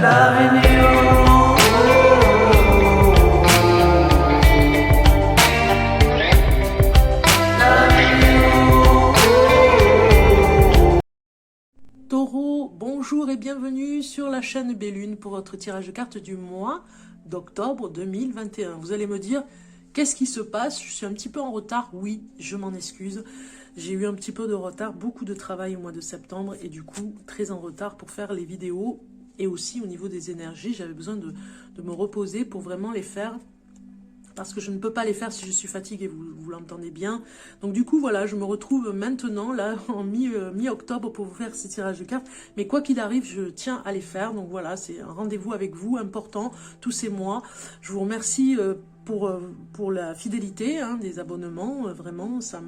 La Réunion. Taureau, bonjour et bienvenue sur la chaîne Bellune pour votre tirage de cartes du mois d'octobre 2021. Vous allez me dire, qu'est-ce qui se passe? Je suis un petit peu en retard, oui, je m'en excuse. J'ai eu un petit peu de retard, beaucoup de travail au mois de septembre et du coup, très en retard pour faire les vidéos. Et aussi au niveau des énergies, j'avais besoin de me reposer pour vraiment les faire. Parce que je ne peux pas les faire si je suis fatiguée, vous l'entendez bien. Donc du coup, voilà, je me retrouve maintenant, là, en mi-octobre pour vous faire ces tirages de cartes. Mais quoi qu'il arrive, je tiens à les faire. Donc voilà, c'est un rendez-vous avec vous, important, tous ces mois. Je vous remercie pour la fidélité des abonnements. Vraiment, ça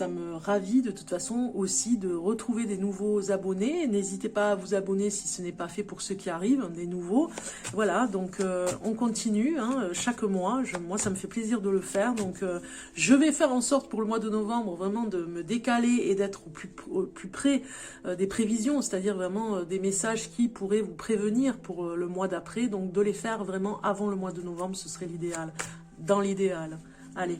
me ravit de toute façon aussi de retrouver des nouveaux abonnés. N'hésitez pas à vous abonner si ce n'est pas fait pour ceux qui arrivent, des nouveaux. Voilà, donc on continue chaque mois. Moi, ça me fait plaisir de le faire. Donc je vais faire en sorte pour le mois de novembre vraiment de me décaler et d'être au plus près des prévisions, c'est-à-dire vraiment des messages qui pourraient vous prévenir pour le mois d'après. Donc de les faire vraiment avant le mois de novembre, ce serait l'idéal, dans l'idéal. Allez,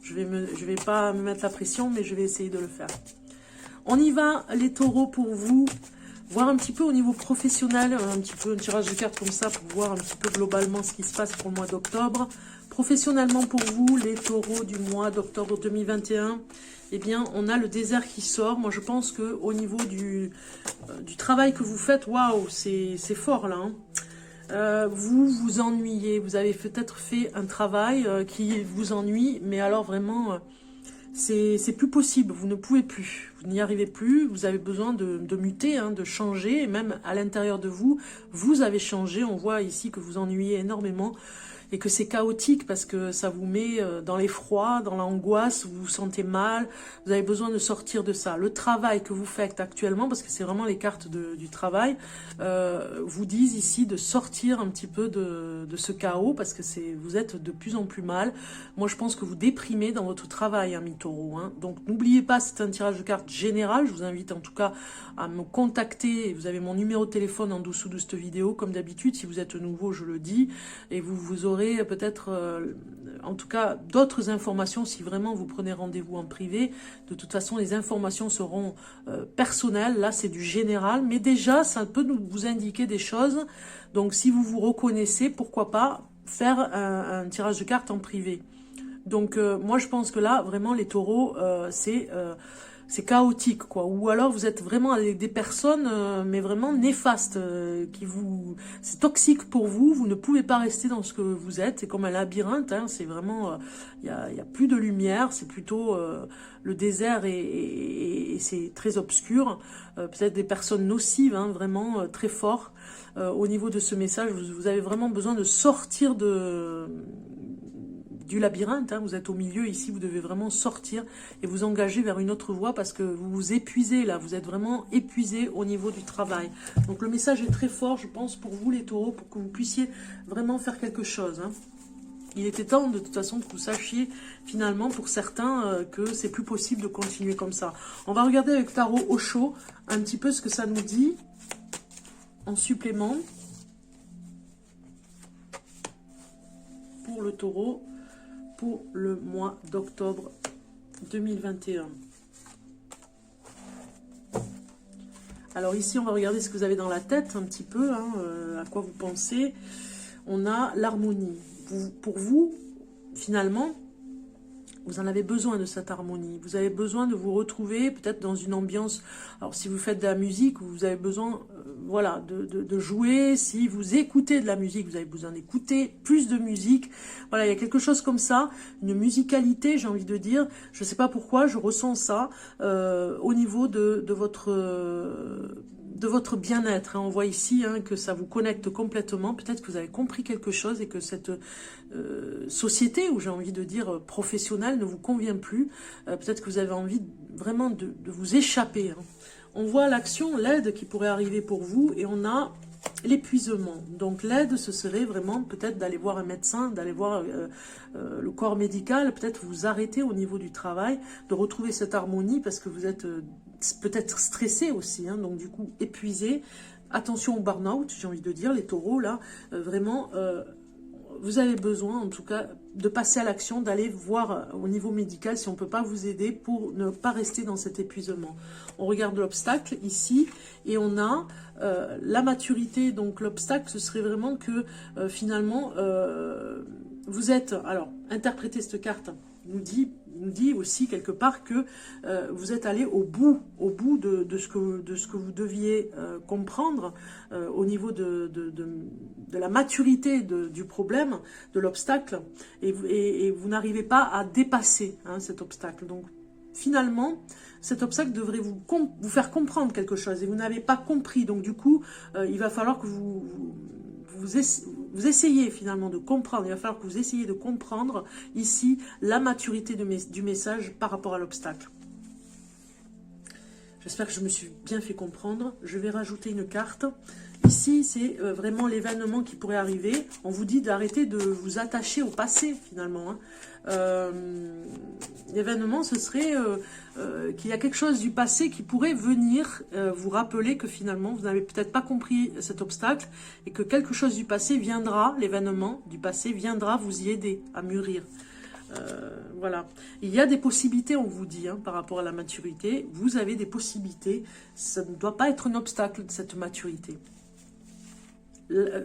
je vais pas me mettre la pression, mais je vais essayer de le faire. On y va, les taureaux, pour vous, voir un petit peu au niveau professionnel, un petit peu un tirage de cartes comme ça, pour voir un petit peu globalement ce qui se passe pour le mois d'octobre. Professionnellement pour vous, les taureaux du mois d'octobre 2021, eh bien, on a le désert qui sort. Moi, je pense qu'au niveau du travail que vous faites, waouh, c'est fort là, vous vous ennuyez, vous avez peut-être fait un travail qui vous ennuie, mais alors vraiment, c'est plus possible, vous ne pouvez plus, vous n'y arrivez plus, vous avez besoin de muter, de changer, et même à l'intérieur de vous, vous avez changé, on voit ici que vous ennuyez énormément, et que c'est chaotique parce que ça vous met dans l'effroi, dans l'angoisse, vous vous sentez mal, vous avez besoin de sortir de ça. Le travail que vous faites actuellement, parce que c'est vraiment les cartes du travail, vous disent ici de sortir un petit peu de ce chaos parce que vous êtes de plus en plus mal. Moi, je pense que vous déprimez dans votre travail, mi-taureau. Donc, n'oubliez pas, c'est un tirage de cartes général. Je vous invite en tout cas à me contacter. Vous avez mon numéro de téléphone en dessous de cette vidéo, comme d'habitude. Si vous êtes nouveau, je le dis. Et vous aurez peut-être, en tout cas, d'autres informations si vraiment vous prenez rendez-vous en privé. De toute façon, les informations seront personnelles. Là, c'est du général. Mais déjà, ça peut vous indiquer des choses. Donc, si vous vous reconnaissez, pourquoi pas faire un tirage de cartes en privé. Donc, moi, je pense que là, vraiment, les taureaux, c'est chaotique, quoi. Ou alors, vous êtes vraiment avec des personnes, mais vraiment néfastes, c'est toxique pour vous. Vous ne pouvez pas rester dans ce que vous êtes. C'est comme un labyrinthe, c'est vraiment, y a plus de lumière. C'est plutôt le désert et c'est très obscur. Peut-être des personnes nocives, vraiment très fort. Au niveau de ce message, vous avez vraiment besoin de sortir du labyrinthe, vous êtes au milieu ici, vous devez vraiment sortir et vous engager vers une autre voie parce que vous vous épuisez là, vous êtes vraiment épuisé au niveau du travail. Donc le message est très fort, je pense, pour vous les taureaux, pour que vous puissiez vraiment faire quelque chose. Il était temps de toute façon que vous sachiez finalement pour certains que c'est plus possible de continuer comme ça. On va regarder avec Tarot Osho un petit peu ce que ça nous dit en supplément pour le taureau pour le mois d'octobre 2021. Alors ici, on va regarder ce que vous avez dans la tête un petit peu, à quoi vous pensez. On a l'harmonie. Pour vous, finalement, vous en avez besoin de cette harmonie. Vous avez besoin de vous retrouver peut-être dans une ambiance. Alors si vous faites de la musique, vous avez besoin voilà, de jouer. Si vous écoutez de la musique, vous avez besoin d'écouter plus de musique. Voilà, il y a quelque chose comme ça, une musicalité, j'ai envie de dire. Je ne sais pas pourquoi, je ressens ça au niveau de votre bien-être. On voit ici que ça vous connecte complètement. Peut-être que vous avez compris quelque chose et que cette société, ou j'ai envie de dire professionnelle, ne vous convient plus. Peut-être que vous avez envie vraiment de vous échapper. On voit l'action, l'aide qui pourrait arriver pour vous, et on a l'épuisement. Donc l'aide, ce serait vraiment peut-être d'aller voir un médecin, d'aller voir le corps médical, peut-être vous arrêter au niveau du travail, de retrouver cette harmonie parce que vous êtes peut-être stressé aussi, donc du coup épuisé. attention au burn-out, j'ai envie de dire, les taureaux, là, vraiment, vous avez besoin, en tout cas, de passer à l'action, d'aller voir au niveau médical si on ne peut pas vous aider pour ne pas rester dans cet épuisement. On regarde l'obstacle ici, et on a la maturité. Donc l'obstacle, ce serait vraiment que, finalement, vous êtes... Alors, interprétez cette carte, nous dit aussi quelque part que vous êtes allé au bout de ce que vous deviez comprendre au niveau de la maturité du problème, de l'obstacle, et vous n'arrivez pas à dépasser cet obstacle. Donc finalement, cet obstacle devrait vous faire comprendre quelque chose, et vous n'avez pas compris. Donc du coup, il va falloir que vous essayez finalement de comprendre, il va falloir que vous essayiez de comprendre ici la maturité du message par rapport à l'obstacle. J'espère que je me suis bien fait comprendre. Je vais rajouter une carte. Ici, c'est vraiment l'événement qui pourrait arriver. On vous dit d'arrêter de vous attacher au passé finalement. L'événement, ce serait qu'il y a quelque chose du passé qui pourrait venir vous rappeler que finalement, vous n'avez peut-être pas compris cet obstacle et que quelque chose du passé viendra, l'événement du passé viendra vous y aider à mûrir. Voilà. Il y a des possibilités, on vous dit, par rapport à la maturité. Vous avez des possibilités. Ça ne doit pas être un obstacle, cette maturité.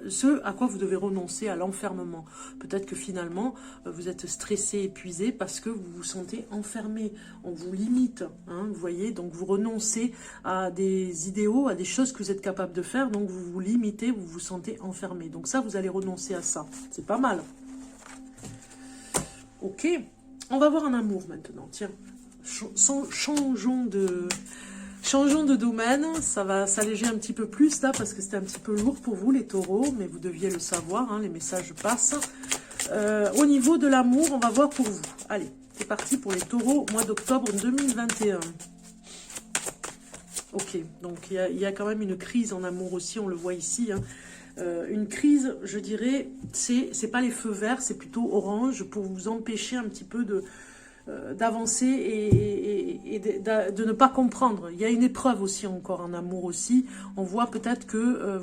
Ce à quoi vous devez renoncer, à l'enfermement. Peut-être que finalement, vous êtes stressé, épuisé parce que vous vous sentez enfermé. On vous limite, vous voyez. Donc, vous renoncez à des idéaux, à des choses que vous êtes capable de faire. Donc, vous vous limitez, vous vous sentez enfermé. Donc, ça, vous allez renoncer à ça. C'est pas mal. Ok. On va voir un amour maintenant. Tiens, changeons de domaine, ça va s'alléger un petit peu plus là, parce que c'était un petit peu lourd pour vous les taureaux, mais vous deviez le savoir, les messages passent. Au niveau de l'amour, on va voir pour vous. Allez, c'est parti pour les taureaux, mois d'octobre 2021. Ok, donc il y a quand même une crise en amour aussi, on le voit ici. Une crise, je dirais, c'est pas les feux verts, c'est plutôt orange, pour vous empêcher un petit peu d'avancer et de ne pas comprendre. Il y a une épreuve aussi encore en amour aussi. On voit peut-être que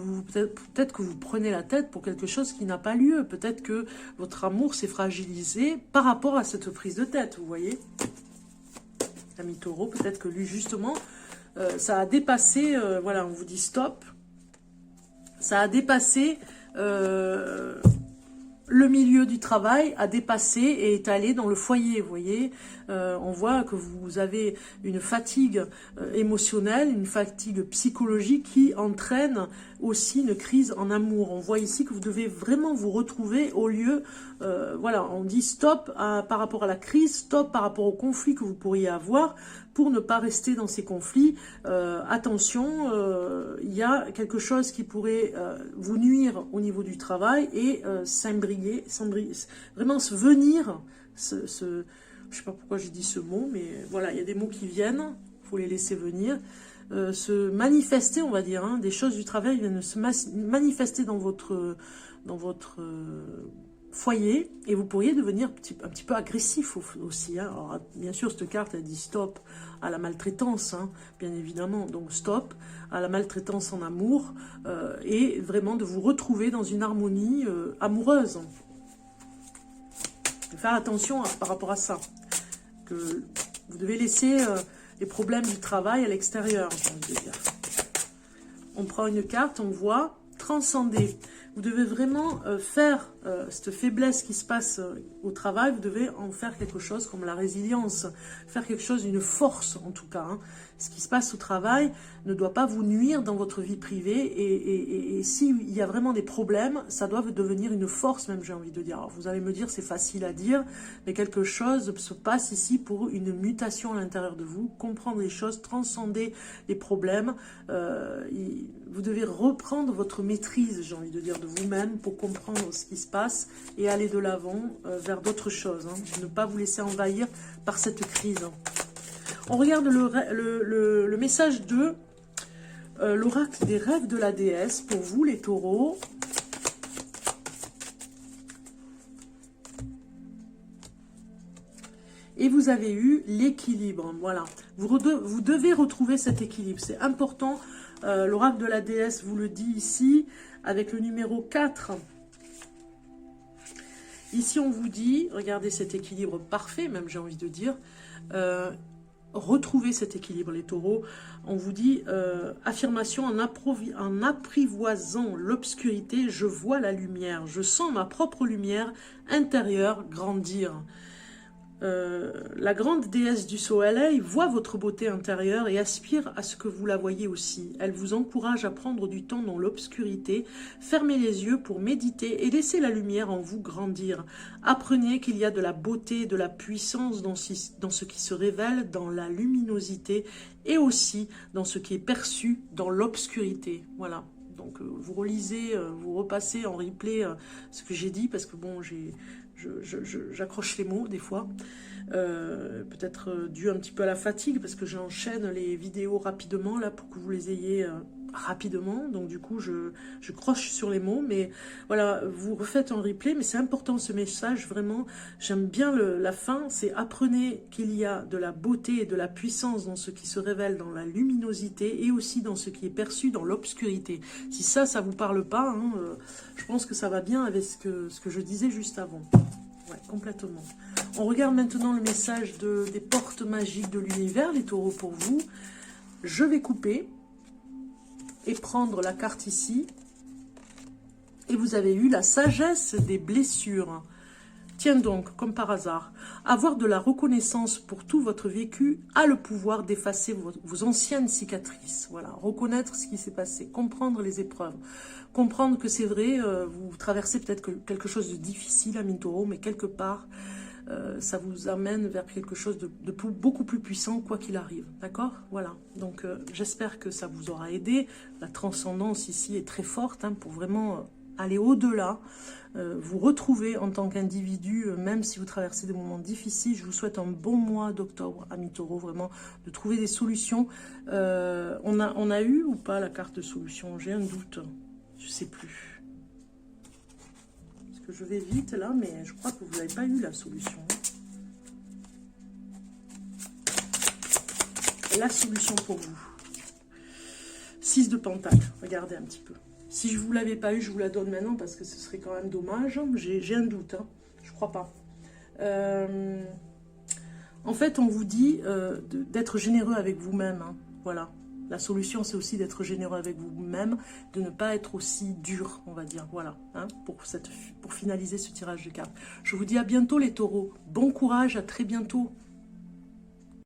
peut-être que vous prenez la tête pour quelque chose qui n'a pas lieu. Peut-être que votre amour s'est fragilisé par rapport à cette prise de tête, vous voyez. L'ami taureau, peut-être que lui justement, ça a dépassé, voilà, on vous dit stop. Ça a dépassé le milieu du travail, a dépassé et est allé dans le foyer, vous voyez. On voit que vous avez une fatigue émotionnelle, une fatigue psychologique qui entraîne aussi une crise en amour. On voit ici que vous devez vraiment vous retrouver au lieu, voilà, on dit stop par rapport à la crise, stop par rapport au conflit que vous pourriez avoir, pour ne pas rester dans ces conflits. Attention, il y a quelque chose qui pourrait vous nuire au niveau du travail et s'imbriguer, vraiment se venir, je ne sais pas pourquoi j'ai dit ce mot, mais voilà, il y a des mots qui viennent, il faut les laisser venir, se manifester, on va dire, des choses du travail viennent se manifester dans votre foyer, et vous pourriez devenir un petit peu agressif aussi. Alors, bien sûr, cette carte, elle dit stop à la maltraitance, bien évidemment. Donc, stop à la maltraitance en amour, et vraiment de vous retrouver dans une harmonie amoureuse. Faire attention par rapport à ça. Que vous devez laisser les problèmes du travail à l'extérieur, j'ai envie de dire. On prend une carte, on voit transcender. Vous devez vraiment faire cette faiblesse qui se passe au travail, vous devez en faire quelque chose comme la résilience, faire quelque chose, une force en tout cas. Ce qui se passe au travail ne doit pas vous nuire dans votre vie privée, et s'il y a vraiment des problèmes, ça doit devenir une force même, j'ai envie de dire. Alors vous allez me dire, c'est facile à dire, mais quelque chose se passe ici pour une mutation à l'intérieur de vous, comprendre les choses, transcender les problèmes. Vous devez reprendre votre maîtrise, j'ai envie de dire, de vous-même pour comprendre ce qui se passe et aller de l'avant vers d'autres choses. Ne pas vous laisser envahir par cette crise. On regarde le message de l'oracle des rêves de la déesse pour vous, les taureaux. Et vous avez eu l'équilibre. Voilà. Vous devez retrouver cet équilibre. C'est important L'oracle de la déesse vous le dit ici, avec le numéro 4. Ici, on vous dit, regardez cet équilibre parfait, même j'ai envie de dire, retrouvez cet équilibre, les taureaux. On vous dit, affirmation, en apprivoisant l'obscurité, je vois la lumière, je sens ma propre lumière intérieure grandir. La grande déesse du soleil voit votre beauté intérieure et aspire à ce que vous la voyez aussi. Elle vous encourage à prendre du temps dans l'obscurité, fermez les yeux pour méditer et laissez la lumière en vous grandir. Apprenez qu'il y a de la beauté, de la puissance dans ce qui se révèle dans la luminosité et aussi dans ce qui est perçu dans l'obscurité. Voilà. Donc vous relisez, vous repassez en replay ce que j'ai dit parce que bon, j'accroche les mots des fois, peut-être dû un petit peu à la fatigue parce que j'enchaîne les vidéos rapidement là pour que vous les ayez rapidement, donc du coup je croche sur les mots, mais voilà, vous refaites un replay, mais c'est important ce message, vraiment, j'aime bien la fin, c'est apprenez qu'il y a de la beauté et de la puissance dans ce qui se révèle dans la luminosité et aussi dans ce qui est perçu dans l'obscurité. Si ça vous parle pas, hein, je pense que ça va bien avec ce que je disais juste avant. Ouais, complètement. On regarde maintenant le message des portes magiques de l'univers, les taureaux, pour vous. Je vais couper et prendre la carte ici. Et vous avez eu la sagesse des blessures. Tiens donc, comme par hasard, avoir de la reconnaissance pour tout votre vécu a le pouvoir d'effacer vos anciennes cicatrices. Voilà, reconnaître ce qui s'est passé, comprendre les épreuves, comprendre que c'est vrai, vous traversez peut-être quelque chose de difficile à Taureau, mais quelque part, ça vous amène vers quelque chose de beaucoup plus puissant, quoi qu'il arrive. D'accord? Voilà. Donc, j'espère que ça vous aura aidé. La transcendance ici est très forte, hein, pour vraiment aller au-delà, vous retrouver en tant qu'individu, même si vous traversez des moments difficiles. Je vous souhaite un bon mois d'octobre, amis taureaux, vraiment, de trouver des solutions. On a eu ou pas la carte de solution? J'ai un doute, je sais plus. Parce que je vais vite là, mais je crois que vous n'avez pas eu la solution. La solution pour vous. 6 de Pentacle, regardez un petit peu. Si je ne vous l'avais pas eu, je vous la donne maintenant parce que ce serait quand même dommage. J'ai un doute, hein. Je crois pas. En fait, on vous dit d'être généreux avec vous-même. Hein. Voilà. La solution, c'est aussi d'être généreux avec vous-même, de ne pas être aussi dur, on va dire. Voilà, hein, pour finaliser ce tirage de cartes. Je vous dis à bientôt les taureaux. Bon courage, à très bientôt.